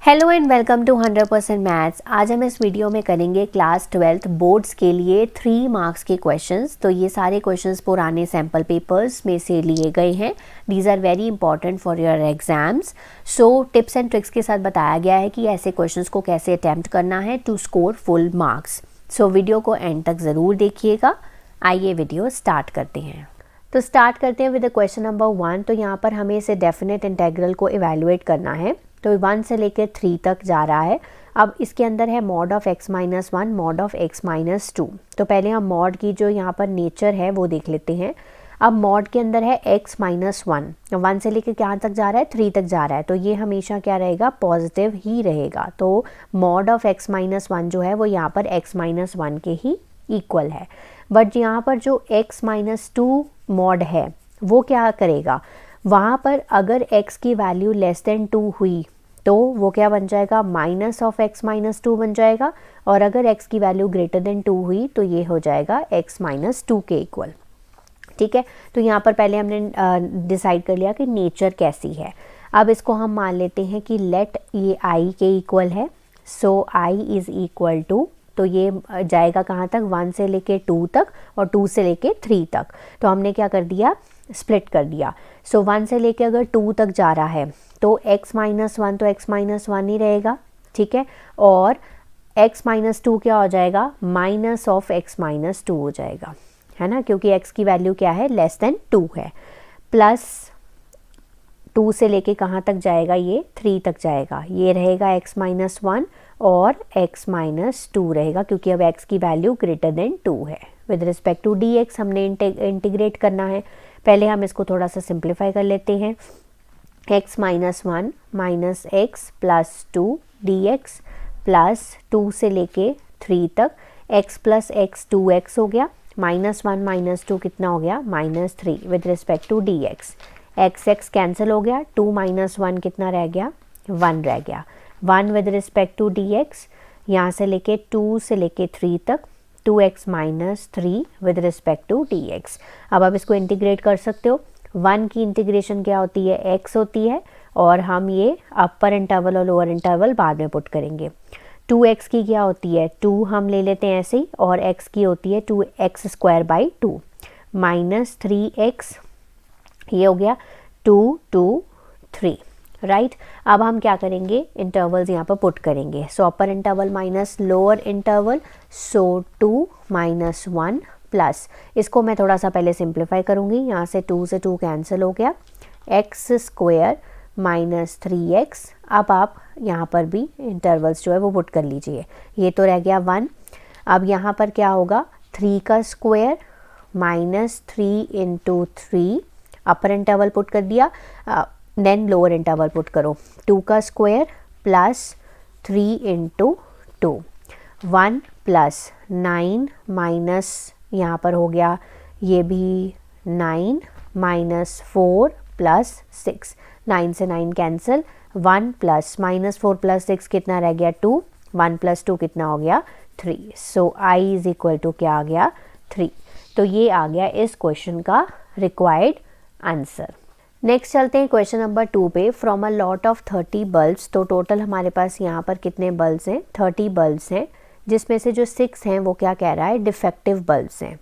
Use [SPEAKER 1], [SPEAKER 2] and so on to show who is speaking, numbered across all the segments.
[SPEAKER 1] Hello and welcome to 100% maths. आज हम इस वीडियो में करेंगे क्लास 12th बोर्ड्स के लिए 3 मार्क्स के क्वेश्चंस। तो ये सारे क्वेश्चंस पुराने सैम्पल पेपर्स में से लिए गए हैं। These are very important for your exams. So tips and tricks के साथ बताया गया है कि ऐसे क्वेश्चंस को कैसे अटैम्प्ट करना है to score full marks. So video को एंड तक ज़रूर देखिएगा। आइए वीडियो स्टार्ट करते हैं। तो स्टार्ट करते हैं विद क्वेश्चन नंबर 1। तो यहाँ पर हमें इसे डेफिनेट इंटेग्रल को इवेलुएट करना है। तो 1 से लेकर 3 तक जा रहा है। अब इसके अंदर है mod of x minus 1 mod of x minus 2। तो पहले हम मॉड की जो यहाँ पर नेचर है वो देख लेते हैं। अब मॉड के अंदर है x माइनस 1 से लेकर कहाँ तक जा रहा है 3 तक जा रहा है। तो ये हमेशा क्या रहेगा, पॉजिटिव ही रहेगा। तो मॉड ऑफ x माइनस 1 जो है वो यहाँ पर x माइनस 1 के ही इक्वल है। बट यहाँ पर जो x माइनस 2 मॉड है वो क्या करेगा, वहाँ पर अगर x की वैल्यू लेस देन 2 हुई तो वो क्या बन जाएगा, माइनस ऑफ x माइनस 2 बन जाएगा। और अगर x की वैल्यू ग्रेटर देन 2 हुई तो ये हो जाएगा x माइनस 2 के इक्वल। ठीक है, तो यहाँ पर पहले हमने डिसाइड कर लिया कि नेचर कैसी है। अब इसको हम मान लेते हैं कि लेट ये i के इक्वल है। सो i इज़ इक्वल टू, तो ये जाएगा कहाँ तक, 1 से लेके 2 तक और 2 से लेके 3 तक। तो हमने क्या कर दिया, स्प्लिट कर दिया। सो 1 से लेके अगर 2 तक जा रहा है तो x माइनस 1 तो x माइनस 1 ही रहेगा। ठीक है, और x माइनस 2 क्या हो जाएगा, माइनस ऑफ x माइनस 2 हो जाएगा, है ना, क्योंकि x की वैल्यू क्या है, लेस देन 2 है। प्लस 2 से लेके कहाँ तक जाएगा, ये 3 तक जाएगा। ये रहेगा x माइनस 1 और x माइनस 2 रहेगा, क्योंकि अब x की वैल्यू ग्रेटर देन 2 है। विद रिस्पेक्ट टू dx हमने इंटीग्रेट करना है। पहले हम इसको थोड़ा सा सिंप्लीफाई कर लेते हैं। x minus 1 minus x plus 2 dx plus 2 से लेके 3 तक x प्लस एक्स 2x हो गया, माइनस 1 माइनस 2 कितना हो गया, minus 3 with respect to dx। x cancel हो गया, 2 माइनस 1 कितना रह गया, 1 रह गया। 1 विद रिस्पेक्ट टू dx, यहाँ से लेके 2 से लेके 3 तक 2x minus 3 with respect to dx। अब आप इसको इंटीग्रेट कर सकते हो। 1 की इंटीग्रेशन क्या होती है, x होती है, और हम ये अपर इंटरवल और लोअर इंटरवल बाद में पुट करेंगे। 2x की क्या होती है, 2 हम ले लेते हैं ऐसे ही, और x की होती है 2x square by 2 minus 3x, ये हो गया 2 2 3 राइट। अब हम क्या करेंगे, इंटरवल्स यहाँ पर पुट करेंगे। सो अपर इंटरवल माइनस लोअर इंटरवल, सो 2 माइनस 1 प्लस, इसको मैं थोड़ा सा पहले सिंप्लीफाई करूँगी। यहाँ से 2 से 2 कैंसिल हो गया, x स्क्वायर माइनस 3x। अब आप यहाँ पर भी इंटरवल्स जो है वो पुट कर लीजिए। ये तो रह गया 1। अब यहाँ पर क्या होगा, 3 का स्क्वायर माइनस 3 इंटू 3, अपर इंटरवल पुट कर दिया, देन लोअर इंटरवल पुट करो। 2 का square plus 3 into 2, 1 plus 9 minus, यहाँ पर हो गया ये भी 9 माइनस 4 प्लस 6, 9 से 9 कैंसिल, 1 प्लस माइनस 4 प्लस 6 कितना रह गया, 2, 1 प्लस 2 कितना हो गया, 3। सो i इज इक्वल टू क्या आ गया, 3। तो ये आ गया इस क्वेश्चन का रिक्वायर्ड आंसर। नेक्स्ट चलते हैं क्वेश्चन नंबर 2 पे। From a lot of 30 bulbs, तो टोटल हमारे पास यहाँ पर कितने बल्ब्स हैं, 30 बल्ब्स हैं, जिसमें से जो 6 हैं वो क्या कह रहा है, डिफेक्टिव बल्ब्स हैं।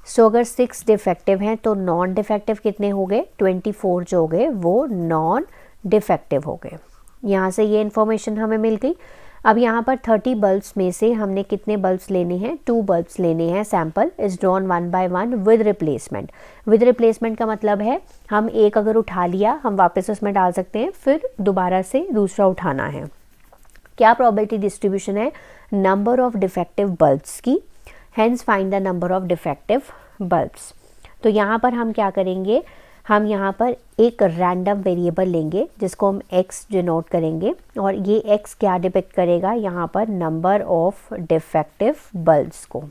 [SPEAKER 1] सो अगर 6 डिफेक्टिव हैं तो नॉन डिफेक्टिव कितने हो गए, 24 जो हो गए वो नॉन डिफेक्टिव हो गए। यहाँ से ये इन्फॉर्मेशन हमें मिल गई। अब यहाँ पर 30 बल्ब्स में से हमने कितने बल्ब्स लेने हैं, 2 बल्ब्स लेने हैं। Sample is drawn 1 by 1 with replacement. With replacement का मतलब है हम एक अगर उठा लिया हम वापस उसमें डाल सकते हैं, फिर दोबारा से दूसरा उठाना है। क्या प्रोबेबिलिटी डिस्ट्रीब्यूशन है, नंबर ऑफ डिफेक्टिव बल्ब्स की, hence find the number of defective bulbs. तो यहाँ पर हम क्या करेंगे, हम यहाँ पर एक रैंडम वेरिएबल लेंगे जिसको हम x डिनोट करेंगे, और ये x क्या डिपिक्ट करेगा, यहाँ पर नंबर ऑफ डिफेक्टिव बल्ब्स को,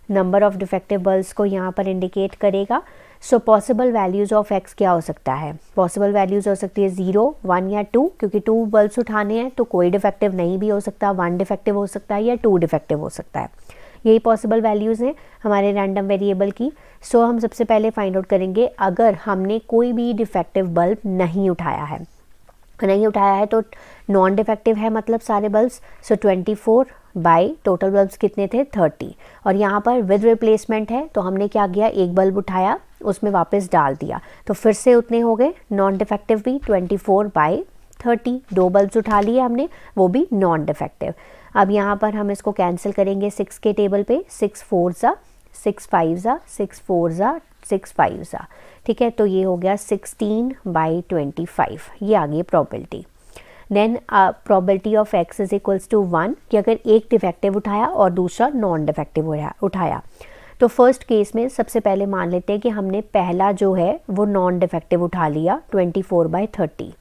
[SPEAKER 1] नंबर ऑफ डिफेक्टिव बल्ब्स को यहाँ पर इंडिकेट करेगा। So possible values of x क्या हो सकता है, पॉसिबल वैल्यूज़ हो सकती है 0, 1 या 2, क्योंकि 2 बल्ब्स उठाने हैं तो कोई डिफेक्टिव नहीं भी हो सकता, 1 डिफेक्टिव हो सकता है या 2 डिफेक्टिव हो सकता है। यही पॉसिबल वैल्यूज़ हैं हमारे रैंडम वेरिएबल की। सो हम सबसे पहले फाइंड आउट करेंगे अगर हमने कोई भी डिफेक्टिव बल्ब नहीं उठाया है, नहीं उठाया है तो नॉन डिफेक्टिव है मतलब सारे bulbs. So 24 by total bulbs कितने थे 30। और यहाँ पर विद रिप्लेसमेंट है तो हमने क्या किया, एक बल्ब उठाया उसमें वापस डाल दिया, तो फिर से उतने हो गए। नॉन डिफेक्टिव भी 24 बाई 30, 2 बल्ब्स उठा लिए हमने, वो भी नॉन डिफेक्टिव। अब यहाँ पर हम इसको कैंसिल करेंगे 6 के टेबल पे, 6 4 ज़ा 6 5 ज़ा 6 4 ज़ा 6 5 ज़ा, ठीक है। तो ये हो गया 16 बाई 25, ये आ गई probability. Then probability of x is equals to 1 कि अगर एक डिफेक्टिव उठाया और दूसरा नॉन डिफेक्टिव उठाया, तो फर्स्ट केस में सबसे पहले मान लेते हैं कि हमने पहला जो है वो नॉन डिफेक्टिव उठा लिया 24 बाई 30,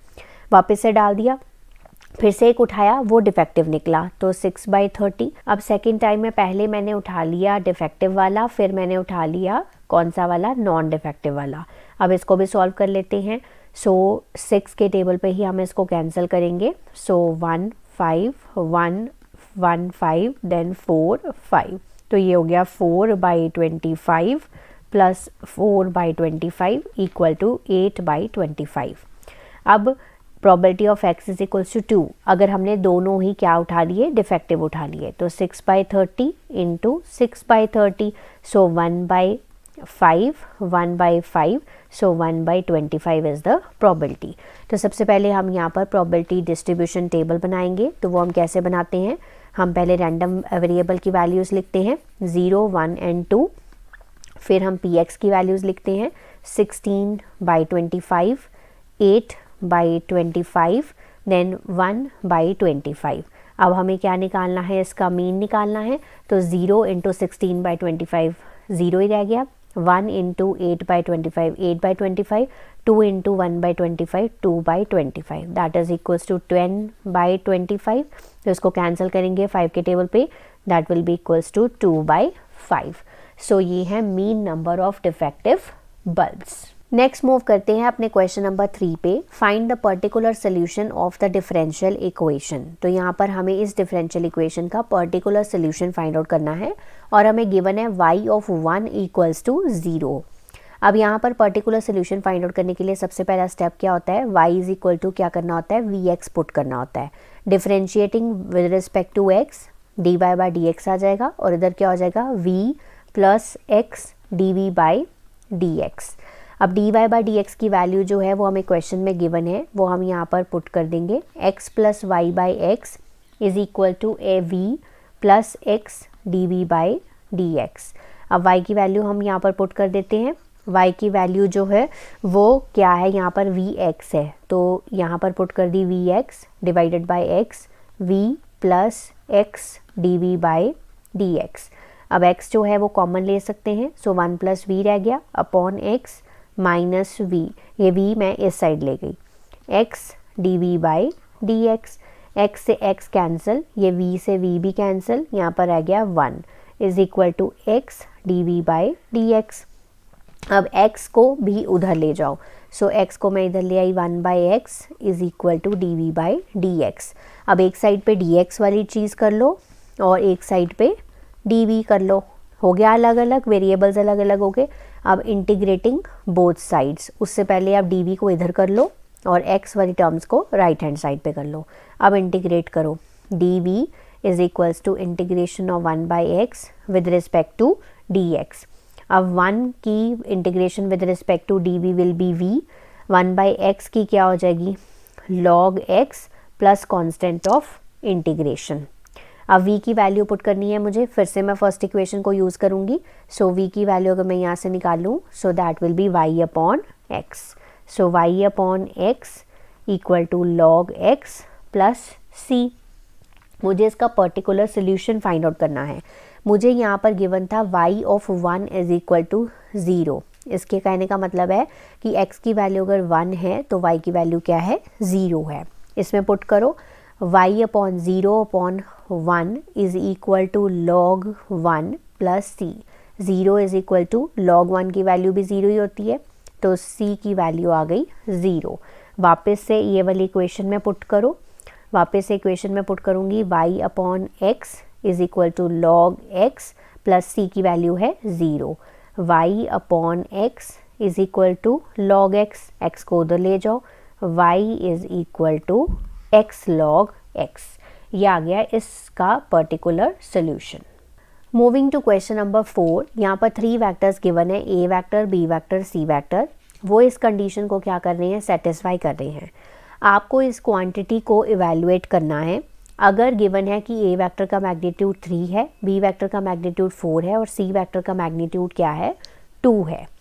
[SPEAKER 1] वापस से डाल दिया, फिर से एक उठाया वो डिफेक्टिव निकला तो 6 बाई 30। अब सेकेंड टाइम में पहले मैंने उठा लिया डिफेक्टिव वाला, फिर मैंने उठा लिया कौन सा वाला, नॉन डिफेक्टिव वाला। अब इसको भी सॉल्व कर लेते हैं। सो 6 के टेबल पे ही हम इसको कैंसिल करेंगे। सो 1 5 1 1 5 देन 4 5, तो ये हो गया 4 by 25 plus 4 by 25 equal to 8 by 25। अब probability of x is equals to 2, अगर हमने दोनों ही क्या उठा लिए, डिफेक्टिव उठा लिए, तो 6 by 30 into 6 by 30, so 1 by 5 1 by 5, so 1 by 25 is the probability. तो सबसे पहले हम यहाँ पर प्रोबेबिलिटी डिस्ट्रीब्यूशन टेबल बनाएंगे। तो वो हम कैसे बनाते हैं, हम पहले रैंडम वेरिएबल की वैल्यूज़ लिखते हैं 0 1 एंड 2, फिर हम px की वैल्यूज़ लिखते हैं 16 बाई 25, 8 बाई 25, देन 1 बाई 25। अब हमें क्या निकालना है, इसका मीन निकालना है। तो 0 इंटू 16 बाई 25 0 ही रह गया, 1 into 8 by 25 8 by 25, 2 into 1 by 25 2 by 25, that is equals to 10 by 25। तो इसको कैंसिल करेंगे 5 के टेबल पे, that will be equals to 2 by 5। So ये है mean number of defective bulbs. Next move करते हैं अपने क्वेश्चन नंबर 3 पे। Find the particular solution of the differential equation. तो यहाँ पर हमें इस डिफरेंशियल इक्वेशन का पर्टिकुलर सोल्यूशन फाइंड आउट करना है और हमें गिवन है y ऑफ 1 इक्वल्स टू 0। अब यहाँ पर पर्टिकुलर सोल्यूशन फाइंड आउट करने के लिए सबसे पहला स्टेप क्या होता है, y इज इक्वल टू क्या करना होता है, vx पुट करना होता है। Differentiating with respect to x, dy by dx आ जाएगा और इधर क्या हो जाएगा v plus x dv by dx। अब dy बाई dx की वैल्यू जो है वो हमें क्वेश्चन में गिवन है, वो हम यहाँ पर पुट कर देंगे। x plus y by x is equal to a v plus x d v by d x. अब y की वैल्यू हम यहाँ पर पुट कर देते हैं। y की वैल्यू जो है वो क्या है, यहाँ पर वी एक्स है, तो यहाँ पर पुट कर दी v x divided by x, v plus x d v by d x. अब x जो है वो कॉमन ले सकते हैं, सो 1 प्लस वी रह गया अपॉन x माइनस वी, ये v मैं इस साइड ले गई, x d v by d x. x से x कैंसिल, ये v से v भी कैंसिल, यहाँ पर रह गया 1 is equal to x d v by d x. अब x को भी उधर ले जाओ, सो x को मैं इधर ले आई 1 by x is equal to d v by d x. अब एक साइड पे dx वाली चीज़ कर लो और एक साइड पे dv कर लो, हो गया अलग अलग, वेरिएबल्स अलग अलग हो गए। अब इंटीग्रेटिंग बोथ साइड्स, उससे पहले आप dv को इधर कर लो और x वाली टर्म्स को राइट हैंड साइड पे कर लो। अब इंटीग्रेट करो, dv is equals to integration of 1 by x with respect to dx। अब 1 की integration with respect to dv will be v, 1 by x की क्या हो जाएगी log x plus constant of integration. अब v की वैल्यू पुट करनी है मुझे, फिर से मैं फर्स्ट इक्वेशन को यूज़ करूँगी। सो v की वैल्यू अगर मैं यहाँ से निकालूँ, so that will be y upon x। So y upon x equal to log x plus c। मुझे इसका पर्टिकुलर सोल्यूशन फाइंड आउट करना है। मुझे यहाँ पर गिवन था y of 1 is equal to 0। इसके कहने का मतलब है कि x की वैल्यू अगर 1 है तो y की वैल्यू क्या है, 0 है। इसमें पुट करो y upon 0 upon 1 is equal to log 1 plus c. 0 is equal to log 1 की वैल्यू भी 0 ही होती है, तो c की वैल्यू आ गई 0। वापस से ये वाली इक्वेशन में पुट करो, वापस से इक्वेशन में पुट करूँगी y upon x is equal to log x plus c की वैल्यू है 0। y upon x is equal to log x, x को उधर ले जाओ, y is equal to x log x। ये आ गया इसका particular solution. Moving to question number 4, यहाँ पर 3 वैक्टर्स गिवन है, a vector, b vector, c vector. वो इस कंडीशन को क्या कर रहे हैं, सेटिस्फाई कर रहे हैं। आपको इस क्वांटिटी को इवैल्यूएट करना है। अगर गिवन है कि a वेक्टर का मैग्नीट्यूड 3 है, b वेक्टर का मैग्नीट्यूड 4 है और c वेक्टर का मैग्नीट्यूड क्या है, 2 है।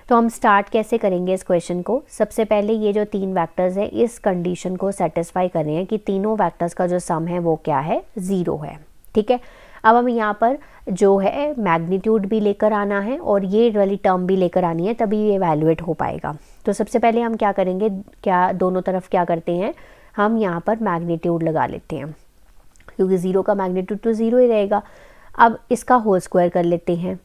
[SPEAKER 1] तो हम स्टार्ट कैसे करेंगे इस क्वेश्चन को। सबसे पहले ये जो 3 वेक्टर्स हैं इस कंडीशन को सेटिस्फाई कर रहे हैं कि तीनों वेक्टर्स का जो सम है वो क्या है, 0 है। ठीक है, अब हम यहाँ पर जो है मैग्नीट्यूड भी लेकर आना है और ये वाली टर्म भी लेकर आनी है, तभी ये इवैल्यूएट हो पाएगा। तो सबसे पहले हम क्या करेंगे, क्या दोनों तरफ क्या करते हैं, हम यहाँ पर मैग्नीट्यूड लगा लेते हैं, क्योंकि 0 का मैग्नीट्यूड तो 0 ही रहेगा। अब इसका होल स्क्वायर कर लेते हैं,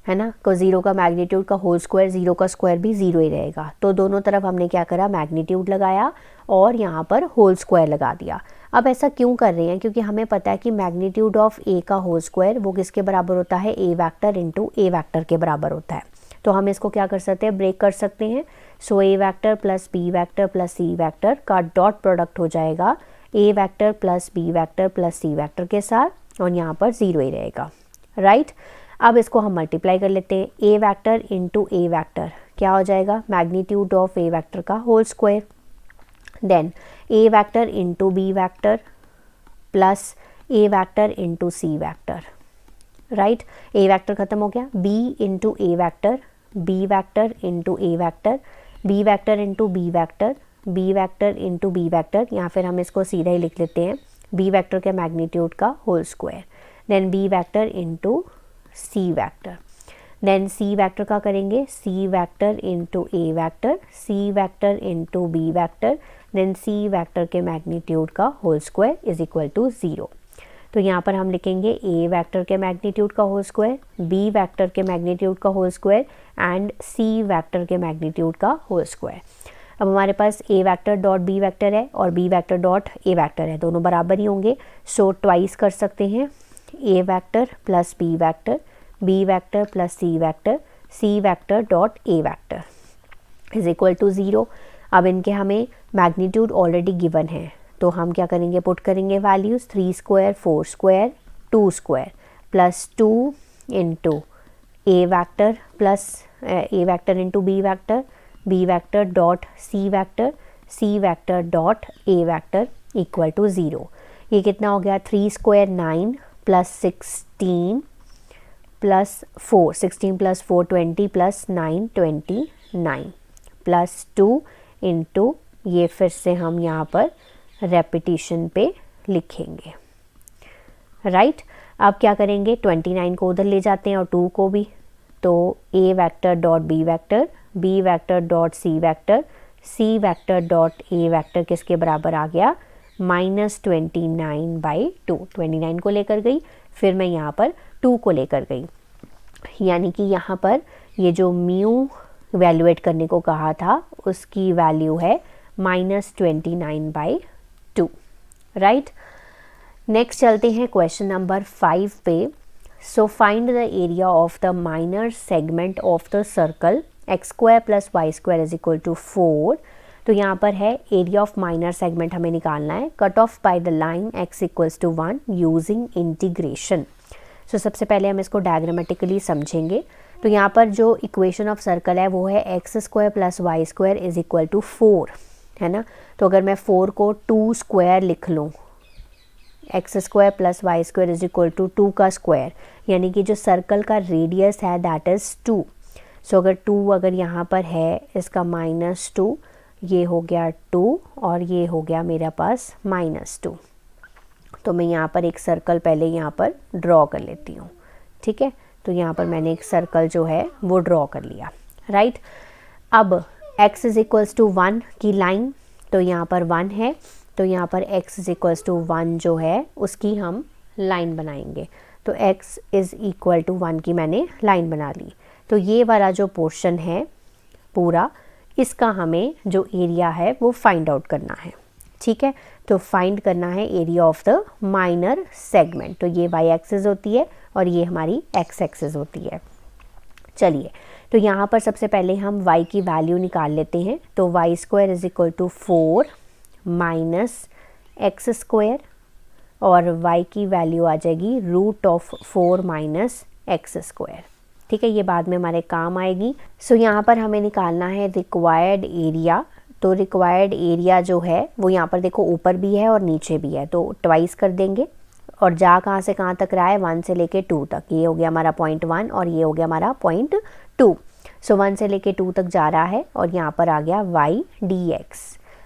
[SPEAKER 1] है ना, तो 0 का मैग्नीट्यूड का होल स्क्वायर, 0 का स्क्वायर भी 0 ही रहेगा। तो दोनों तरफ हमने क्या करा, मैग्नीट्यूड लगाया और यहाँ पर होल स्क्वायर लगा दिया। अब ऐसा क्यों कर रहे हैं, क्योंकि हमें पता है कि मैग्नीट्यूड ऑफ a का होल स्क्वायर वो किसके बराबर होता है, a vector into a vector के बराबर होता है। तो हम इसको क्या कर सकते हैं, ब्रेक कर सकते हैं। सो a vector plus b vector plus c vector का डॉट प्रोडक्ट हो जाएगा a vector plus b vector plus c vector के साथ, और यहाँ पर 0 ही रहेगा, राइट। अब इसको हम मल्टीप्लाई कर लेते हैं, a vector into a vector क्या हो जाएगा, मैग्नीट्यूड ऑफ a वेक्टर का whole square, then a vector into b vector plus a vector into c vector, right. a vector खत्म हो गया, b into a vector, b vector into a vector, b vector into b vector, b vector into b vector, या फिर हम इसको सीधा ही लिख लेते हैं b वेक्टर के मैग्नीट्यूड का whole square, then b vector into c vector, then c vector का करेंगे c vector into a vector, c vector into b vector, then c vector के मैग्नीट्यूड का whole square is equal to 0। तो यहाँ पर हम लिखेंगे a वेक्टर के मैग्नीट्यूड का होल स्क्वायर, b वेक्टर के मैग्नीट्यूड का whole square and c vector के मैग्नीट्यूड का होल स्क्वायर। अब हमारे पास a vector dot b vector है और b vector dot a vector है, दोनों बराबर ही होंगे। सो ट्वाइस कर सकते हैं, a vector plus b vector, b vector plus c vector, c vector dot a vector is equal to 0। अब इनके हमें मैग्नीट्यूड ऑलरेडी गिवन है, तो हम क्या करेंगे, पुट करेंगे values, 3 square 4 square 2 square plus 2 into a vector plus a vector into b vector dot c vector dot a vector equal to 0। ये कितना हो गया, 3 square 9 plus 16 plus 4, 16 plus 4 20 plus 9 29 plus 2 into, ये फिर से हम यहाँ पर रेपिटिशन पे लिखेंगे, राइट। अब क्या करेंगे, 29 को उधर ले जाते हैं और 2 को भी, तो a vector dot b vector dot c vector dot a vector किसके बराबर आ गया, -29/2। 29 को लेकर गई, फिर मैं यहाँ पर 2 को लेकर गई, यानी कि यहाँ पर ये जो म्यू इवैल्यूएट करने को कहा था उसकी वैल्यू है -29/2, राइट। नेक्स्ट चलते हैं क्वेश्चन नंबर 5 पे। So find the area of the minor segment of the circle x² + y² is equal to 4। तो यहाँ पर है एरिया ऑफ माइनर सेगमेंट हमें निकालना है, cut off by the line x equals to 1 using integration. So सबसे पहले हम इसको डायग्रामेटिकली समझेंगे। तो यहाँ पर जो इक्वेशन ऑफ सर्कल है वो है x² + y² is equal to 4, है ना। तो अगर मैं 4 को 2 स्क्वायर लिख लूँ, x² + y² is equal to 2 का स्क्वायर, यानी कि जो सर्कल का रेडियस है दैट इज़ 2। सो अगर 2 अगर यहाँ पर है, इसका -2, ये हो गया 2 और ये हो गया मेरे पास -2। तो मैं यहाँ पर एक सर्कल पहले यहाँ पर ड्रॉ कर लेती हूँ, ठीक है। तो यहाँ पर मैंने एक सर्कल जो है वो ड्रॉ कर लिया, राइट। अब x इज इक्वल्स टू 1 की लाइन, तो यहाँ पर 1 है, तो यहाँ पर x इज इक्वल्स टू 1 जो है उसकी हम लाइन बनाएंगे। तो x इज़ इक्वल टू 1 की मैंने लाइन बना ली। तो ये वाला जो पोर्शन है पूरा, इसका हमें जो एरिया है वो फाइंड आउट करना है, ठीक है। तो फाइंड करना है area of the minor segment. तो ये y एक्सिस होती है और ये हमारी x एक्सिस होती है। चलिए तो यहाँ पर सबसे पहले हम y की वैल्यू निकाल लेते हैं। तो y square is equal to 4 minus x square, और y की वैल्यू आ जाएगी root of 4 minus x square. ठीक है, ये बाद में हमारे काम आएगी। सो यहाँ पर हमें निकालना है रिक्वायर्ड एरिया। तो रिक्वायर्ड एरिया जो है वो यहाँ पर देखो ऊपर भी है और नीचे भी है, तो ट्वाइस कर देंगे। और जा कहाँ से कहाँ तक रहा है, 1 से लेके 2 तक। ये हो गया हमारा पॉइंट 1 और ये हो गया हमारा पॉइंट 2। सो 1 से लेके 2 तक जा रहा है और यहाँ पर आ गया y dx।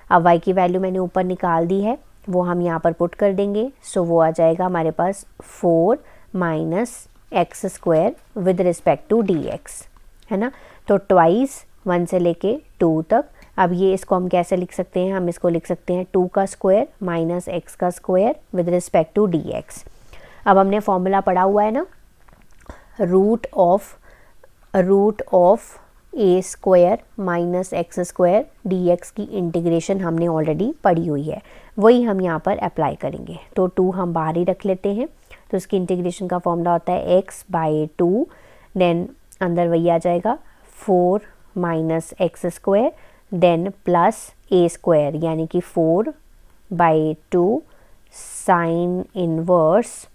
[SPEAKER 1] अब y की वैल्यू मैंने ऊपर निकाल दी है, वो हम यहाँ पर पुट कर देंगे। सो वो आ जाएगा हमारे पास 4 minus x square with respect to dx, है ना। तो ट्वाइस 1 से लेके 2 तक। अब ये इसको हम कैसे लिख सकते हैं, हम इसको लिख सकते हैं 2 का स्क्वायर माइनस एक्स का square with respect to dx। अब हमने फॉर्मूला पढ़ा हुआ है ना, root of a square minus x square dx की इंटीग्रेशन हमने ऑलरेडी पढ़ी हुई है, वही हम यहाँ पर अप्लाई करेंगे। तो 2 हम बाहर ही रख लेते हैं। तो इसकी इंटीग्रेशन का फॉर्मूला होता है x बाई 2, देन अंदर वही आ जाएगा 4 minus x square, then plus a square यानी कि 4 by 2 sine inverse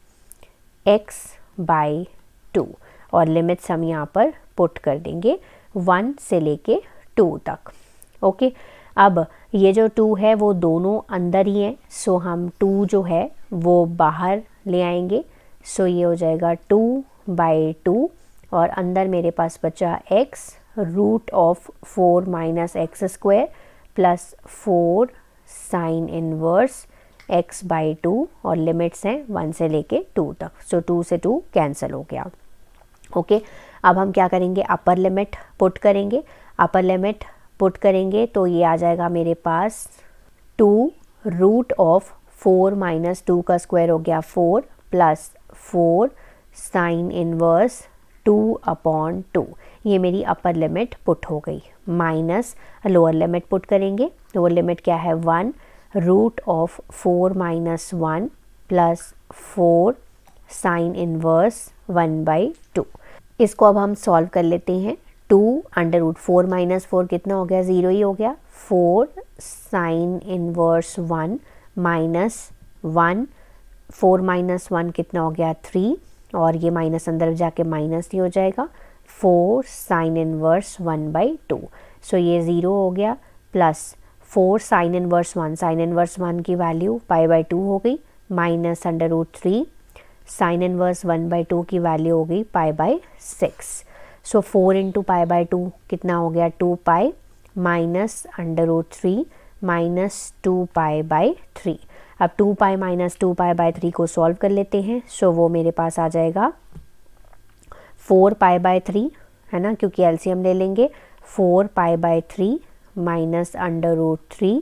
[SPEAKER 1] x by 2, और लिमिट्स हम यहाँ पर पुट कर देंगे 1 से लेके 2 तक। ओके, अब ये जो 2 है वो दोनों अंदर ही हैं, सो हम 2 जो है वो बाहर ले आएंगे। सो ये हो जाएगा 2 बाई 2, और अंदर मेरे पास बचा x root of 4 minus x square plus 4 sine inverse x by 2, और लिमिट्स हैं 1 से लेके 2 तक। सो 2 से 2 कैंसिल हो गया। ओके, अब हम क्या करेंगे, अपर लिमिट पुट करेंगे। अपर लिमिट पुट करेंगे तो ये आ जाएगा मेरे पास 2 रूट ऑफ 4 माइनस 2 का स्क्वायर हो गया 4 प्लस 4 साइन इनवर्स 2 अपॉन 2। ये मेरी अपर लिमिट पुट हो गई। माइनस लोअर लिमिट पुट करेंगे। लोअर लिमिट क्या है, 1 root of 4 minus 1 plus 4 sine inverse 1 by 2। इसको अब हम सॉल्व कर लेते हैं। 2 अंडर रूट 4 माइनस 4 कितना हो गया, 0 ही हो गया। 4 साइन इनवर्स 1 माइनस 1, 4 माइनस 1 कितना हो गया 3, और ये माइनस अंदर जाके माइनस ही हो जाएगा। 4 साइन इनवर्स 1 बाई 2। सो ये 0 हो गया, plus 4 sine inverse 1, sine inverse 1 की वैल्यू पाई बाई 2 हो गई, minus under root 3 sine inverse 1 by 2 की वैल्यू हो गई pi by 6। So 4 into pi by 2 कितना हो गया 2 pi, minus under root 3 minus 2 pi by 3। अब 2 पाई माइनस 2 पाई बाई 3 को सॉल्व कर लेते हैं। सो वो मेरे पास आ जाएगा 4 पाई बाई 3, है ना, क्योंकि एलसीएम ले लेंगे। 4 pi by 3 minus under root 3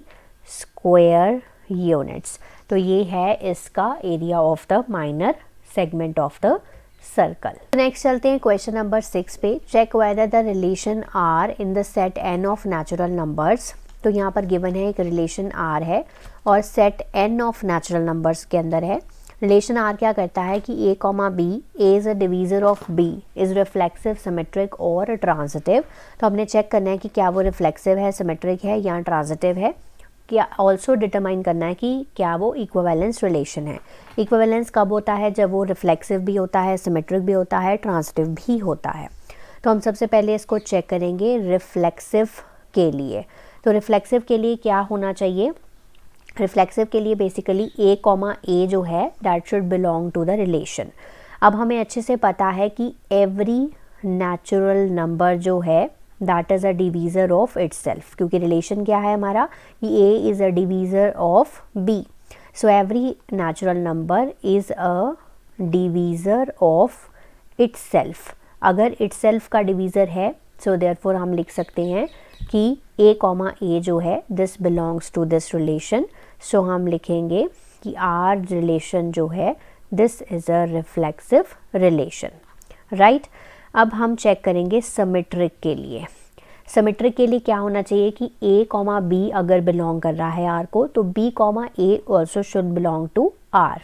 [SPEAKER 1] square units. तो ये है इसका area of the minor segment of the circle. Next चलते हैं क्वेश्चन नंबर 6 पे। Check whether the relation R in the set N of natural numbers. तो यहाँ पर गिवन है एक रिलेशन आर है और set N of natural numbers के अंदर है। रिलेशन आर क्या करता है कि a comma b, a is a divisor of b, is reflexive, symmetric और ट्रांजिटिव। तो हमने चेक करना है कि क्या वो रिफ्लेक्सिव है, सिमेट्रिक है या ट्रांजिटिव है। क्या ऑल्सो डिटरमाइन करना है कि क्या वो इक्विवेलेंस रिलेशन है। इक्विवेलेंस कब होता है, जब वो रिफ्लेक्सिव भी होता है, सिमेट्रिक भी होता है, ट्रांजिटिव भी होता है। तो हम सबसे पहले इसको चेक करेंगे रिफ्लेक्सिव के लिए। तो रिफ्लेक्सिव के लिए क्या होना चाहिए, रिफ्लेक्सिव के लिए बेसिकली ए कॉमा ए जो है that should belong to the relation. अब हमें अच्छे से पता है कि एवरी नेचुरल नंबर जो है that is a divisor of itself, क्योंकि रिलेशन क्या है हमारा कि a is a divisor of b. So every natural number is a divisor of itself. अगर इटसेल्फ का डिवीज़र है सो देयरफॉर हम लिख सकते हैं कि ए कॉमा ए जो है this belongs to this relation. So हम लिखेंगे कि आर रिलेशन जो है this is a reflexive relation, right. अब हम चेक करेंगे सिमेट्रिक के लिए। सिमेट्रिक के लिए क्या होना चाहिए कि ए कॉमा बी अगर बिलोंग कर रहा है आर को, तो b comma a also should belong to r.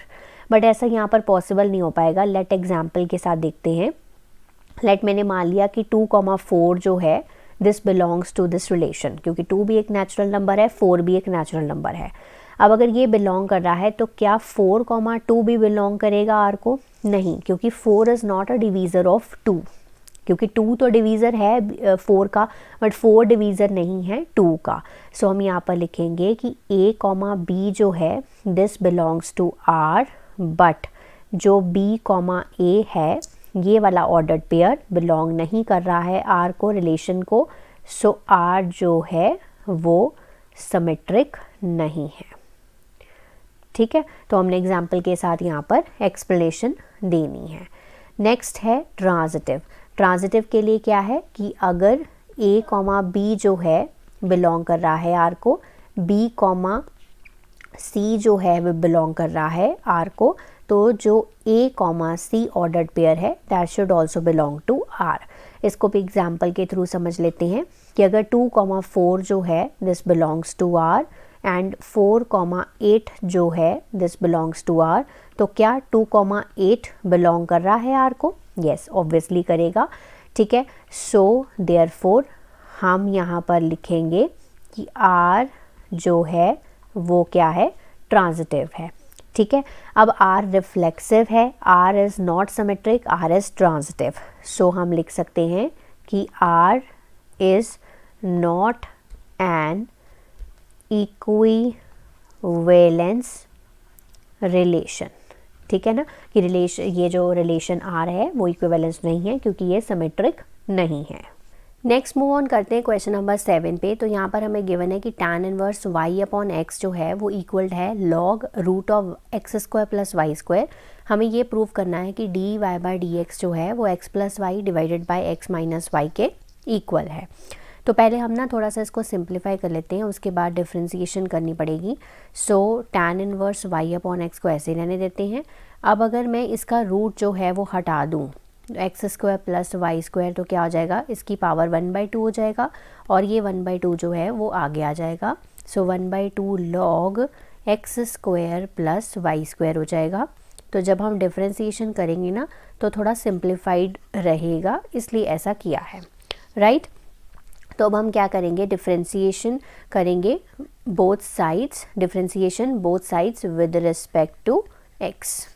[SPEAKER 1] But ऐसा यहाँ पर पॉसिबल नहीं हो पाएगा। लेट एग्जाम्पल के साथ देखते हैं। लेट मैंने मान लिया कि 2,4 जो है this belongs to this relation, क्योंकि 2 भी एक नेचुरल नंबर है, 4 भी एक नेचुरल नंबर है। अब अगर ये बिलोंग कर रहा है तो क्या 4,2 भी बिलोंग करेगा आर को? नहीं, क्योंकि 4 is not a divisor of 2, क्योंकि 2 तो डिवीज़र है 4 का, बट 4 डिवीज़र नहीं है 2 का। सो हम यहाँ पर लिखेंगे कि a, b जो है this belongs to r, but जो b, a है ये वाला ऑर्डर्ड पेयर बिलोंग नहीं कर रहा है r को, रिलेशन को। सो r जो है वो सिमेट्रिक नहीं है। ठीक है, तो हमने एग्जाम्पल के साथ यहाँ पर एक्सप्लेनेशन देनी है। नेक्स्ट है ट्रांजिटिव। ट्रांजिटिव के लिए क्या है कि अगर a, b जो है बिलोंग कर रहा है r को, b, c जो है वो बिलोंग कर रहा है r को, तो जो a, c ऑर्डर्ड पेयर है that should also belong to r। इसको भी एग्जाम्पल के थ्रू समझ लेते हैं कि अगर 2,4 जो है this belongs to r and 4,8 जो है दिस बिलोंग्स टू r, तो क्या 2,8 बिलोंग कर रहा है r को? यस, ऑब्वियसली करेगा। ठीक है, सो देयरफॉर हम यहाँ पर लिखेंगे कि r जो है वो क्या है? ट्रांजिटिव है। ठीक है, अब r रिफ्लेक्सिव है, r is not symmetric, r is transitive. So हम लिख सकते हैं कि r is not an equivalence relation. ठीक है ना, कि रिलेशन, ये जो रिलेशन r है वो इक्विवेलेंस नहीं है क्योंकि ये सिमेट्रिक नहीं है। नेक्स्ट मूव ऑन करते हैं क्वेश्चन नंबर 7 पे। तो यहाँ पर हमें गिवन है कि tan inverse y upon x जो है वो इक्वल्ड है log root of x square plus y square. हमें ये प्रूव करना है कि dy बाई dx जो है वो x plus y divided by x minus y के इक्वल है। तो पहले हम ना थोड़ा सा इसको सिंप्लीफाई कर लेते हैं, उसके बाद डिफ्रेंसिएशन करनी पड़ेगी। सो tan inverse y upon x को ऐसे रहने देते हैं। अब अगर मैं इसका रूट जो है वो हटा दूँ, x square plus y square, तो क्या हो जाएगा? इसकी पावर 1/2 हो जाएगा और ये 1/2 जो है वो आगे आ जाएगा। So 1/2 log x square plus y square हो जाएगा। तो जब हम डिफ्रेंसिएशन करेंगे ना तो थोड़ा सिंप्लीफाइड रहेगा, इसलिए ऐसा किया है, राइट। तो अब हम क्या करेंगे? डिफ्रेंसिएशन करेंगे both sides, differentiation both sides with respect to x.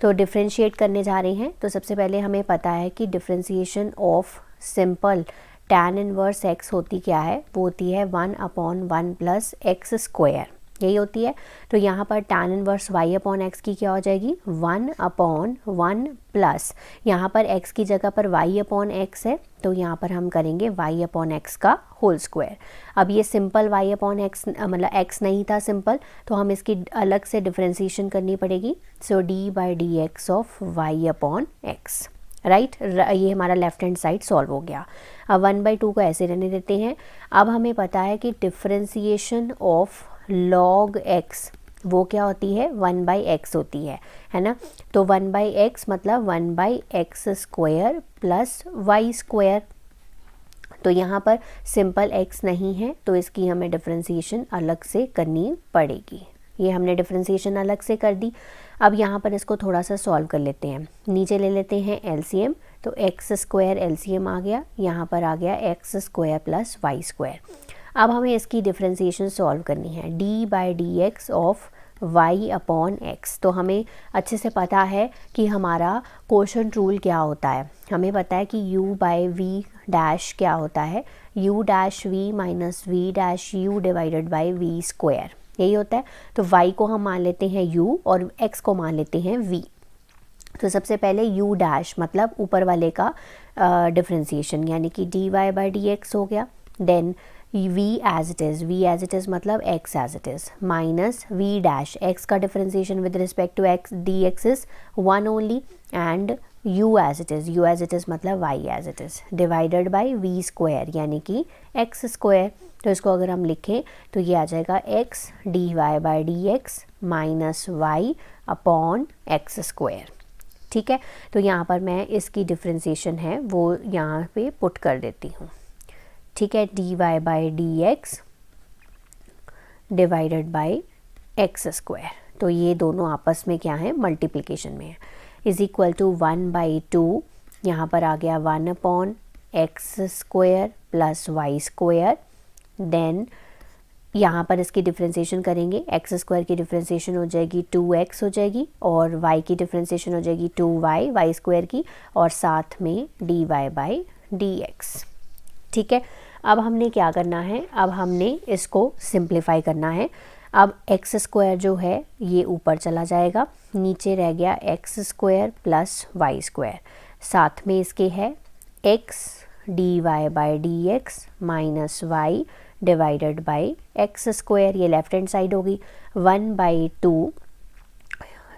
[SPEAKER 1] तो डिफ्रेंशिएट करने जा रहे हैं। तो सबसे पहले हमें पता है कि differentiation of simple tan inverse x होती क्या है? वो होती है 1/1 प्लस एक्स स्क्वायर, यही होती है। तो यहाँ पर tan inverse y upon x की क्या हो जाएगी? 1/1 प्लस, यहाँ पर x की जगह पर y अपॉन एक्स है, तो यहाँ पर हम करेंगे y अपॉन एक्स का होल स्क्वायर। अब ये सिंपल y अपॉन एक्स मतलब x नहीं था सिंपल, तो हम इसकी अलग से डिफ्रेंसिएशन करनी पड़ेगी। सो d by d x of y upon x, right. ये हमारा लेफ्ट हैंड साइड सॉल्व हो गया। अब 1/2 को ऐसे रहने देते हैं। अब हमें पता है कि डिफ्रेंसिएशन ऑफ log x वो क्या होती है? 1/x होती है ना। तो 1/x मतलब 1/x square plus y square. तो यहाँ पर सिंपल x नहीं है तो इसकी हमें डिफ्रेंसिएशन अलग से करनी पड़ेगी। ये हमने डिफ्रेंसिएशन अलग से कर दी। अब यहाँ पर इसको थोड़ा सा सॉल्व कर लेते हैं। नीचे ले लेते हैं एलसीएम, तो एक्स स्क्वायर एलसीएम आ गया, यहाँ पर आ गया x square plus y square. अब हमें इसकी डिफ्रेंसिएशन सॉल्व करनी है, d by d x of y upon x. तो हमें अच्छे से पता है कि हमारा कोशेंट रूल क्या होता है। हमें पता है कि u बाई v डैश क्या होता है? u dash v minus v dash u divided by v square, यही होता है। तो y को हम मान लेते हैं u और x को मान लेते हैं v। तो सबसे पहले u डैश मतलब ऊपर वाले का डिफ्रेंसिएशन, यानी कि dy बाई डी एक्स हो गया। Then v as it is मतलब x as it is minus v dash, x का differentiation with respect to x dx is 1 only, and u as it is मतलब y as it is divided by v square यानी कि x square. तो इसको अगर हम लिखें तो ये आ जाएगा x dy by d x minus y upon x square. ठीक है, तो यहाँ पर मैं इसकी डिफरेंशिएशन है वो यहाँ पे पुट कर देती हूँ। ठीक है, dy by d x divided by x square. तो ये दोनों आपस में क्या है? मल्टीप्लिकेशन में है। इज इक्वल टू 1/2 यहाँ पर आ गया 1/x² प्लस y²। देन यहाँ पर इसकी डिफ्रेंसिएशन करेंगे, x² की डिफ्रेंसिएशन हो जाएगी 2x हो जाएगी, और y की डिफ्रेंसिएशन हो जाएगी 2y y² की, और साथ में dy/dx। ठीक है, अब हमने क्या करना है, अब हमने इसको सिंप्लीफाई करना है। अब x² जो है ये ऊपर चला जाएगा, नीचे रह गया x² प्लस y², साथ में इसके है x dy/dx minus y divided by x², ये लेफ्ट हैंड साइड होगी, 1/2,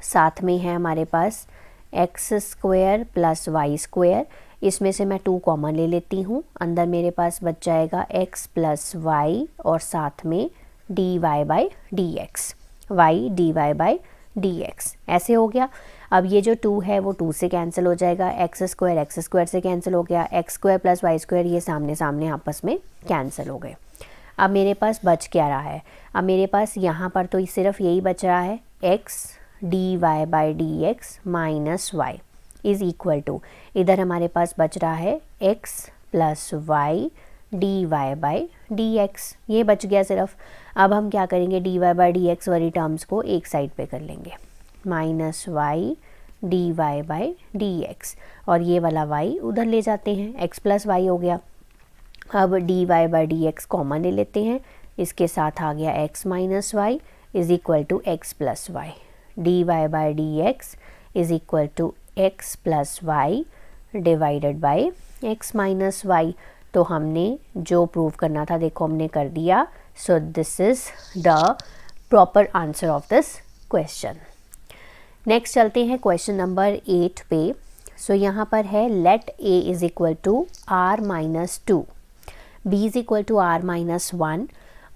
[SPEAKER 1] साथ में है हमारे पास x² प्लस y²। इसमें से मैं 2 कॉमन ले लेती हूँ, अंदर मेरे पास बच जाएगा x प्लस y और साथ में dy/dx, y dy/dx, ऐसे हो गया। अब ये जो 2 है वो 2 से कैंसिल हो जाएगा, x² से कैंसिल हो गया, x² प्लस y² ये सामने सामने आपस में कैंसिल हो गए। अब मेरे पास बच क्या रहा है, अब मेरे पास यहाँ पर तो सिर्फ यही बच रहा है x dy/dx minus y is equal to, इधर हमारे पास बच रहा है x प्लस y dy/dx, ये बच गया सिर्फ। अब हम क्या करेंगे, dy/dx वाली टर्म्स को एक साइड पे कर लेंगे, माइनस y dy/dx, और ये वाला y उधर ले जाते हैं, x प्लस y हो गया। अब dy/dx कॉमन ले लेते हैं, इसके साथ आ गया x minus y is equal to x plus y, dy/dx is equal to x plus y divided by x minus y. तो हमने जो प्रूव करना था देखो हमने कर दिया। So this is the proper answer of this question. Next चलते हैं क्वेश्चन नंबर 8 पे। सो यहाँ पर है let a is equal to r minus 2, b is equal to r minus 1,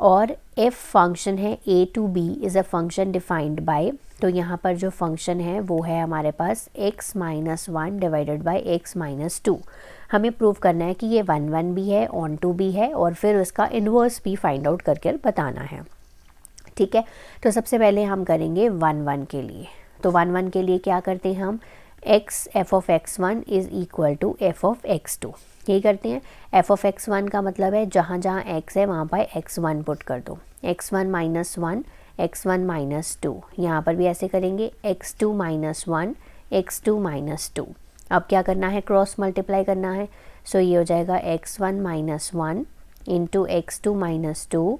[SPEAKER 1] और f फंक्शन है a to b is a function defined by, तो यहाँ पर जो फंक्शन है वो है हमारे पास x minus 1 divided by x minus 2। हमें प्रूव करना है कि ये 1 भी है, ऑन टू भी है, और फिर उसका इन्वर्स भी फाइंड आउट करके बताना है। ठीक है, तो सबसे पहले हम करेंगे 1 के लिए। तो 1 के लिए क्या करते हैं हम, x f of x1 is equal to f of x2, यही करते हैं। f ऑफ x1 का मतलब है जहाँ जहाँ x है वहाँ पर x1 पुट कर दो, x1 माइनस 1 x1 माइनस 2, यहाँ पर भी ऐसे करेंगे x2 माइनस 1 x2 माइनस 2। अब क्या करना है, क्रॉस मल्टीप्लाई करना है। सो ये हो जाएगा x1 minus 1 into x2 minus 2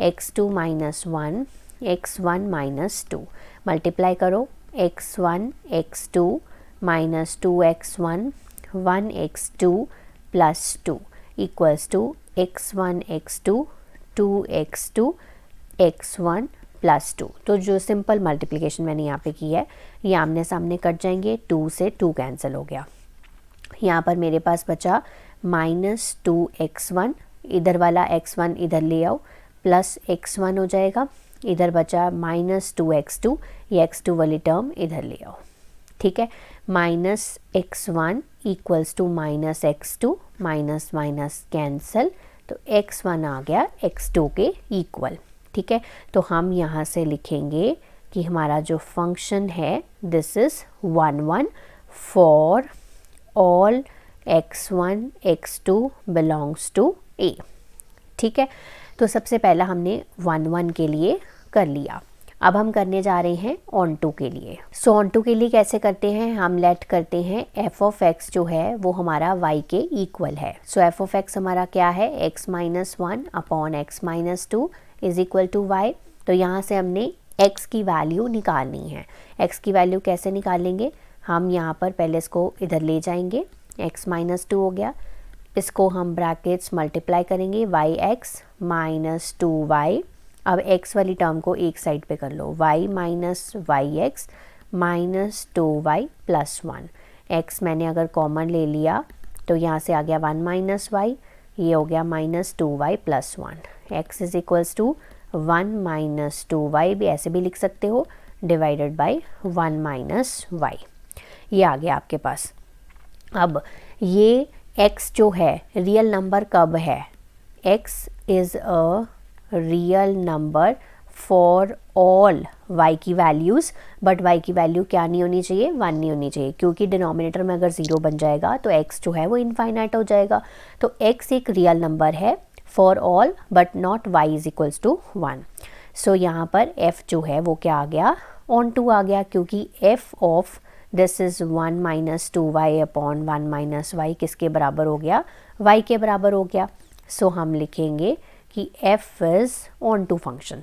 [SPEAKER 1] x2 minus 1 x1 minus 2, multiply करो x1 x2 minus 2x1 1x2 plus 2 equals to x1 x2 2x2 x1 प्लस 2। तो जो सिंपल मल्टीप्लिकेशन मैंने यहाँ पे की है ये आमने सामने कट जाएंगे, 2 से 2 कैंसिल हो गया। यहाँ पर मेरे पास बचा माइनस 2x1, इधर वाला x1 इधर ले आओ, प्लस x1 हो जाएगा, इधर बचा माइनस 2x2, ये x2 वाली टर्म इधर ले आओ। ठीक है, minus x1 equals to minus x2, minus minus cancel, तो x1 आ गया x2 के इक्वल। ठीक है, तो हम यहाँ से लिखेंगे कि हमारा जो फंक्शन है this is 1 for all x1 x2 belongs to a। ठीक है, तो सबसे पहला हमने 1 के लिए कर लिया। अब हम करने जा रहे हैं ऑन टू के लिए। सो ऑन टू के लिए कैसे करते हैं, हम लेट करते हैं f ऑफ x जो है वो हमारा y के इक्वल है। सो f ऑफ x हमारा क्या है, x minus 1 upon x minus 2 is equal to y। तो यहाँ से हमने x की वैल्यू निकालनी है। x की वैल्यू कैसे निकालेंगे, हम यहाँ पर पहले इसको इधर ले जाएंगे, x माइनस 2 हो गया, इसको हम ब्रैकेट्स मल्टीप्लाई करेंगे yx माइनस 2y। अब x वाली टर्म को एक साइड पे कर लो, y minus yx minus 2y plus 1। x मैंने अगर कॉमन ले लिया तो यहाँ से आ गया 1 माइनस y, ये हो गया minus 2y plus 1। x is equals to 1 minus 2y भी ऐसे भी लिख सकते हो, डिवाइडेड बाई 1 माइनस y, ये आ गया आपके पास। अब ये x जो है रियल नंबर कब है, x is a real number for all y की वैल्यूज़, बट y की वैल्यू क्या नहीं होनी चाहिए, 1 नहीं होनी चाहिए, क्योंकि डिनोमिनेटर में अगर 0 बन जाएगा तो x जो है वो इनफाइनाइट हो जाएगा। तो x एक रियल नंबर है for all but not y is equals to 1। So यहाँ पर f जो है वो क्या आ गया, ऑन टू आ गया, क्योंकि f of this is 1 minus 2y upon 1 minus y किसके बराबर हो गया, y के बराबर हो गया। सो हम लिखेंगे कि f is onto function.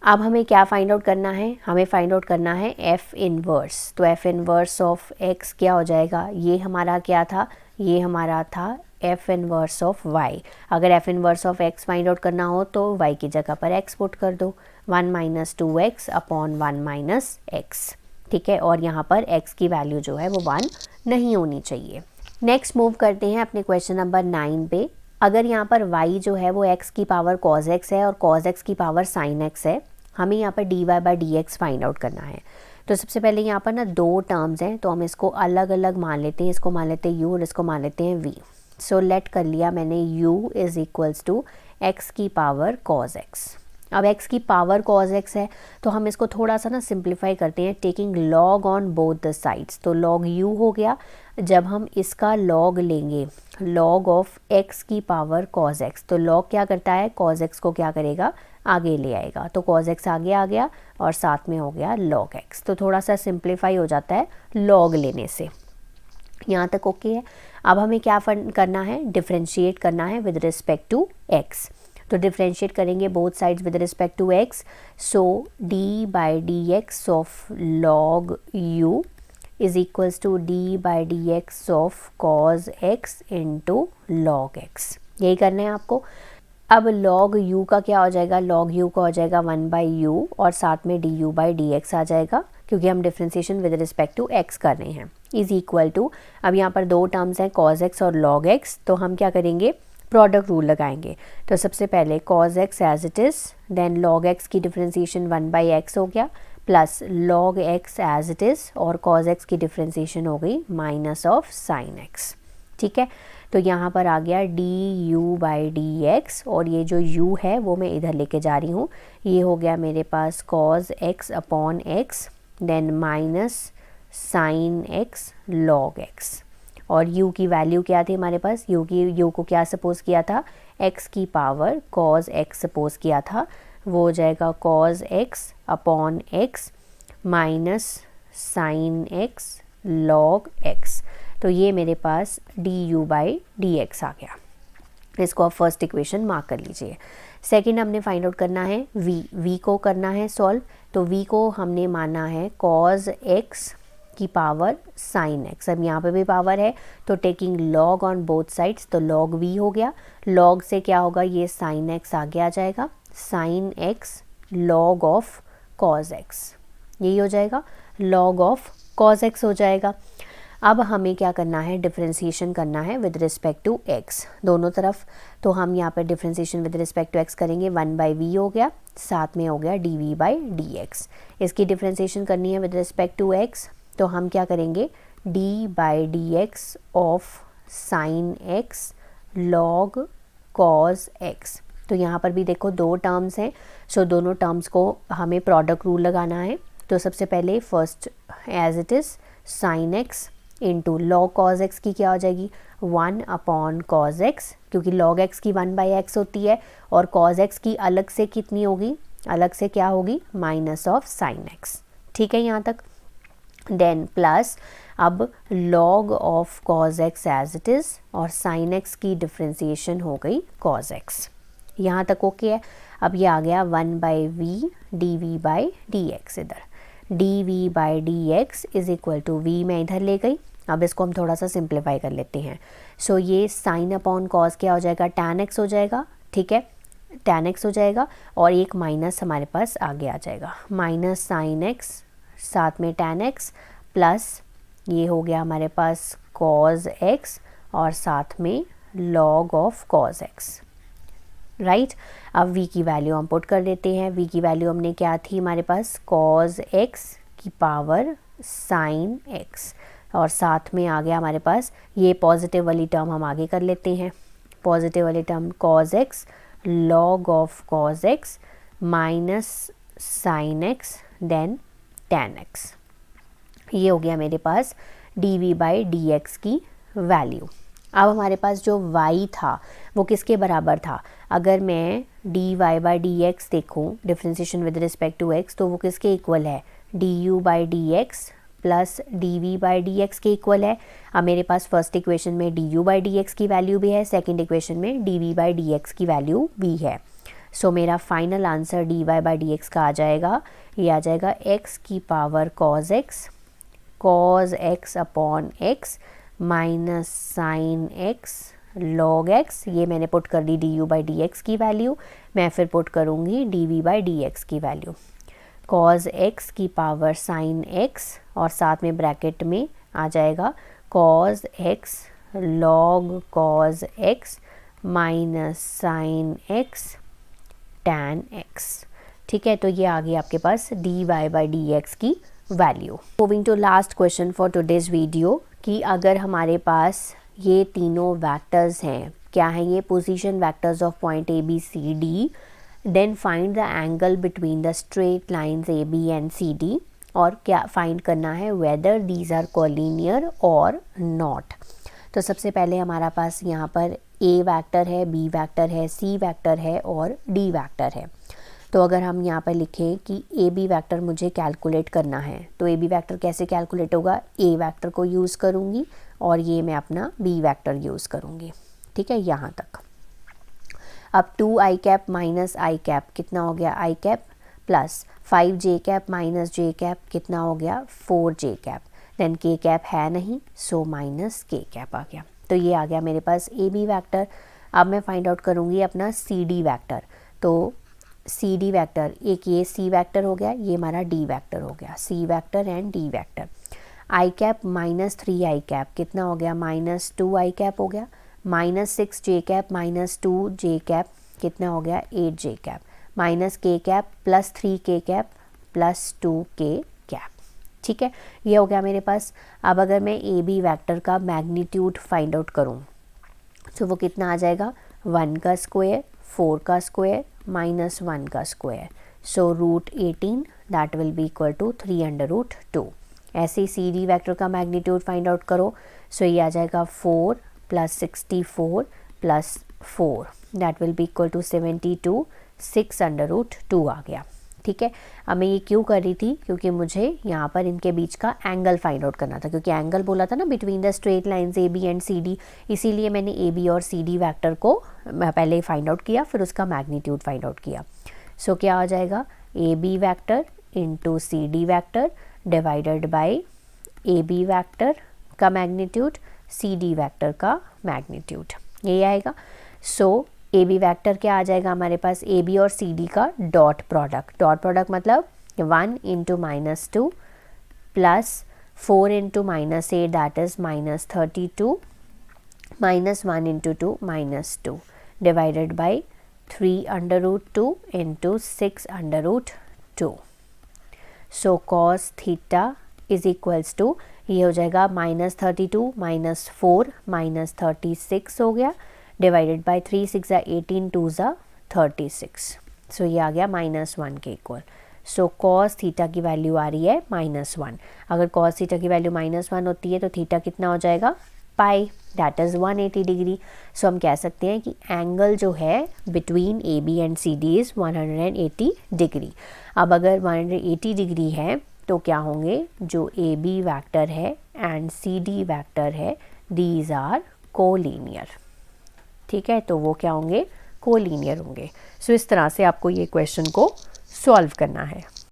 [SPEAKER 1] अब हमें क्या फाइंड आउट करना है, हमें फाइंड आउट करना है f इनवर्स। तो f इनवर्स ऑफ x क्या हो जाएगा, ये हमारा क्या था, ये हमारा था f इनवर्स ऑफ y। अगर f inverse of x find out करना हो तो y की जगह पर x पुट कर दो, 1 minus 2x upon 1 minus x, ठीक है। और यहाँ पर x की वैल्यू जो है वो 1 नहीं होनी चाहिए। नेक्स्ट मूव करते हैं अपने क्वेश्चन नंबर 9 पे। अगर यहाँ पर y जो है वो x की पावर cos x है और cos x की पावर sin x है, हमें यहाँ पर dy by d x find out करना है। तो सबसे पहले यहाँ पर ना दो टर्म्स हैं, तो हम इसको अलग अलग मान लेते हैं, इसको मान लेते हैं u और इसको मान लेते हैं v। सो लेट कर लिया मैंने u is equals to x की पावर cos x। अब x की पावर cos x है तो हम इसको थोड़ा सा ना सिंप्लीफाई करते हैं, taking log on both the sides. तो log u हो गया, जब हम इसका log लेंगे log ऑफ x की पावर cos x, तो log क्या करता है, cos x को क्या करेगा, आगे ले आएगा। तो cos x आगे आ गया और साथ में हो गया log x। तो थोड़ा सा सिंप्लीफाई हो जाता है log लेने से। यहाँ तक ओके है। अब हमें क्या करना है, डिफ्रेंशिएट करना है विद रिस्पेक्ट टू x। तो डिफ्रेंशिएट करेंगे both sides with respect to x। So d by d x of log u is equals to d by d x of cos x into log x। यही करना है आपको। अब log u का क्या हो जाएगा, log u का हो जाएगा 1 बाई u और साथ में d u by d x आ जाएगा, क्योंकि हम differentiation with respect to x कर रहे हैं, इज़ इक्वल टू। अब यहाँ पर दो टर्म्स हैं cos x और log x, तो हम क्या करेंगे, प्रोडक्ट रूल लगाएंगे। तो सबसे पहले cos x as it is, then log x की डिफ्रेंसिएशन 1 बाई x हो गया, plus log x as it is, और cos x की डिफ्रेंसिएशन हो गई माइनस ऑफ sin x, ठीक है। तो यहाँ पर आ गया D u by d x, और ये जो u है वो मैं इधर लेके जा रही हूँ, ये हो गया मेरे पास cos x upon x, then minus sin x log x। और u की वैल्यू क्या थी हमारे पास, u को क्या सपोज किया था, x की पावर cos x सपोज किया था, वो हो जाएगा cos x upon x minus sin x log x। तो ये मेरे पास d u by d x आ गया। इसको आप फर्स्ट इक्वेशन मार्क कर लीजिए। सेकंड हमने फाइंड आउट करना है v को करना है सॉल्व। तो v को हमने माना है cos x की पावर sin x। अब यहाँ पे भी पावर है तो taking log on both sides, तो log v हो गया, log से क्या होगा, ये sin x आगे आ जाएगा, sin x log of cos x, यही हो जाएगा, log ऑफ cos x हो जाएगा। अब हमें क्या करना है, डिफ्रेंसिएशन करना है विद रिस्पेक्ट टू x दोनों तरफ। तो हम यहाँ पर differentiation with respect to x करेंगे, 1 बाई वी हो गया, साथ में हो गया d v by d x. इसकी डिफ्रेंसिएशन करनी है विद रिस्पेक्ट टू x, तो हम क्या करेंगे, D by d x of sine x log cos x. तो यहाँ पर भी देखो दो टर्म्स हैं, सो दोनों टर्म्स को हमें प्रोडक्ट रूल लगाना है। तो सबसे पहले first as it is sine x into log cos x की क्या हो जाएगी, 1 अपॉन कॉज एक्स, क्योंकि लॉग एक्स की 1 बाई एक्स होती है, और कॉज एक्स की अलग से कितनी होगी, अलग से क्या होगी, माइनस ऑफ साइन एक्स। ठीक है यहाँ तक। देन प्लस अब log of cos x as it is, और sin x की डिफ्रेंसिएशन हो गई cos x। यहाँ तक ओके है। अब ये आ गया 1 by v d v by d x, इधर d v by d x is equal to v मैं इधर ले गई। अब इसको हम थोड़ा सा सिंप्लीफाई कर लेते हैं। सो ये साइन अपॉन कॉस क्या हो जाएगा, tan x हो जाएगा, ठीक है, tan x हो जाएगा, और एक माइनस हमारे पास आगे आ जाएगा, माइनस साइन एक्स साथ में tan x, प्लस ये हो गया हमारे पास cos x और साथ में log of cos x, right. अब v की वैल्यू हम पुट कर देते हैं। v की वैल्यू हमने क्या थी हमारे पास, cos x की पावर sin x, और साथ में आ गया हमारे पास ये पॉजिटिव वाली टर्म हम आगे कर लेते हैं, पॉजिटिव वाली term cos x log of cos x minus sine x then tan x। ये हो गया मेरे पास dv/dx की वैल्यू। अब हमारे पास जो y था वो किसके बराबर था? अगर मैं dy/dx देखूँ differentiation with respect to x, तो वो किसके इक्वल है? du/dx प्लस dv/dx के इक्वल है। अब मेरे पास फर्स्ट इक्वेशन में du/dx की वैल्यू भी है, सेकंड इक्वेशन में dv/dx की वैल्यू भी है। सो मेरा फाइनल आंसर dy/dx का आ जाएगा, ये आ जाएगा x की power cos x upon x minus sine x log x। ये मैंने पुट कर दी du/dx की वैल्यू, मैं फिर पुट करूँगी dv/dx की वैल्यू। cos x की पावर साइन x और साथ में ब्रैकेट में आ जाएगा cos x log cos x minus sine x tan x। ठीक है, तो ये आ गई आपके पास dy/dx की value. Moving to last question for today's video, कि अगर हमारे पास ये तीनों वेक्टर्स हैं, क्या है ये? Position vectors of point A B C D, then find the angle between the straight lines A B and C D, और क्या फाइंड करना है? वेदर दीज आर कोलिनियर और नॉट। तो सबसे पहले हमारा पास यहाँ पर ए वेक्टर है, बी वेक्टर है, सी वेक्टर है और डी वेक्टर है। तो अगर हम यहाँ पर लिखें कि ए बी वेक्टर मुझे कैलकुलेट करना है, तो ए बी वेक्टर कैसे कैलकुलेट होगा? ए वेक्टर को यूज़ करूँगी और ये मैं अपना बी वेक्टर यूज़ करूँगी। ठीक है, यहाँ तक। अब 2i कैप माइनस आई कैप कितना हो गया? I cap plus 5j cap minus j cap कितना हो गया? 4j cap. देन के कैप है नहीं, सो माइनस के कैप आ गया। तो ये आ गया मेरे पास ए बी वैक्टर। अब मैं फाइंड आउट करूँगी अपना सी डी वैक्टर। तो सी डी वैक्टर, एक ये सी वैक्टर हो गया, ये हमारा डी वैक्टर हो गया, C vector and D vector. I cap minus 3i cap कितना हो गया? माइनस 2i कैप हो गया। Minus 6j cap minus 2j cap कितना हो गया? 8j cap. माइनस के cap plus 3k cap plus 2k cap. ठीक है, ये हो गया मेरे पास। अब अगर मैं ए बी वैक्टर का मैग्नीट्यूड फाइंड आउट करूँ, तो वो कितना आ जाएगा? 1 का स्क्वायर, 4 का स्क्वायर माइनस 1 का square, so √18 that will be equal to 3√2। ऐसे ही सी डी वैक्टर का मैग्नीट्यूड फाइंड आउट करो, सो ये आ जाएगा 4 plus 64 plus 4 that will be equal to 72, 6√2 आ गया। ठीक है, अब मैं ये क्यों कर रही थी? क्योंकि मुझे यहाँ पर इनके बीच का एंगल फाइंड आउट करना था, क्योंकि एंगल बोला था ना between the straight lines A B and C D, इसीलिए मैंने ए बी और सी डी वैक्टर को पहले फाइंड आउट किया, फिर उसका मैग्नीट्यूड फाइंड आउट किया। सो क्या हो जाएगा? A B vector into C D vector divided by A B vector का मैग्नीट्यूड, सी डी वैक्टर का मैग्नीट्यूड, यही आएगा। सो ए बी वैक्टर क्या आ जाएगा हमारे पास? ए बी और सी डी का डॉट प्रोडक्ट। डॉट प्रोडक्ट मतलब 1 into -2 plus 4 into -8 that is -32 minus 1 into 2 -2 divided by 3√2 into 6√2। So cos theta is equals to, ये हो जाएगा -32 -4 -36 हो गया, डिवाइडेड बाई 3 6 18 2 36। सो ये आ गया -1 के इक्वल। सो कॉस थीटा की वैल्यू आ रही है -1। अगर कॉस थीटा की वैल्यू -1 होती है तो थीटा कितना हो जाएगा? Pi, that is 180 degree. सो हम कह सकते हैं कि एंगल जो है between A B and C D is 180 degree. अब अगर 180 डिग्री है तो क्या होंगे? जो ए बी वैक्टर है एंड सी डी वैक्टर है, दीज आर कोलिनियर। ठीक है, तो वो क्या होंगे? कोलिनियर होंगे। सो इस तरह से आपको ये क्वेश्चन को सॉल्व करना है।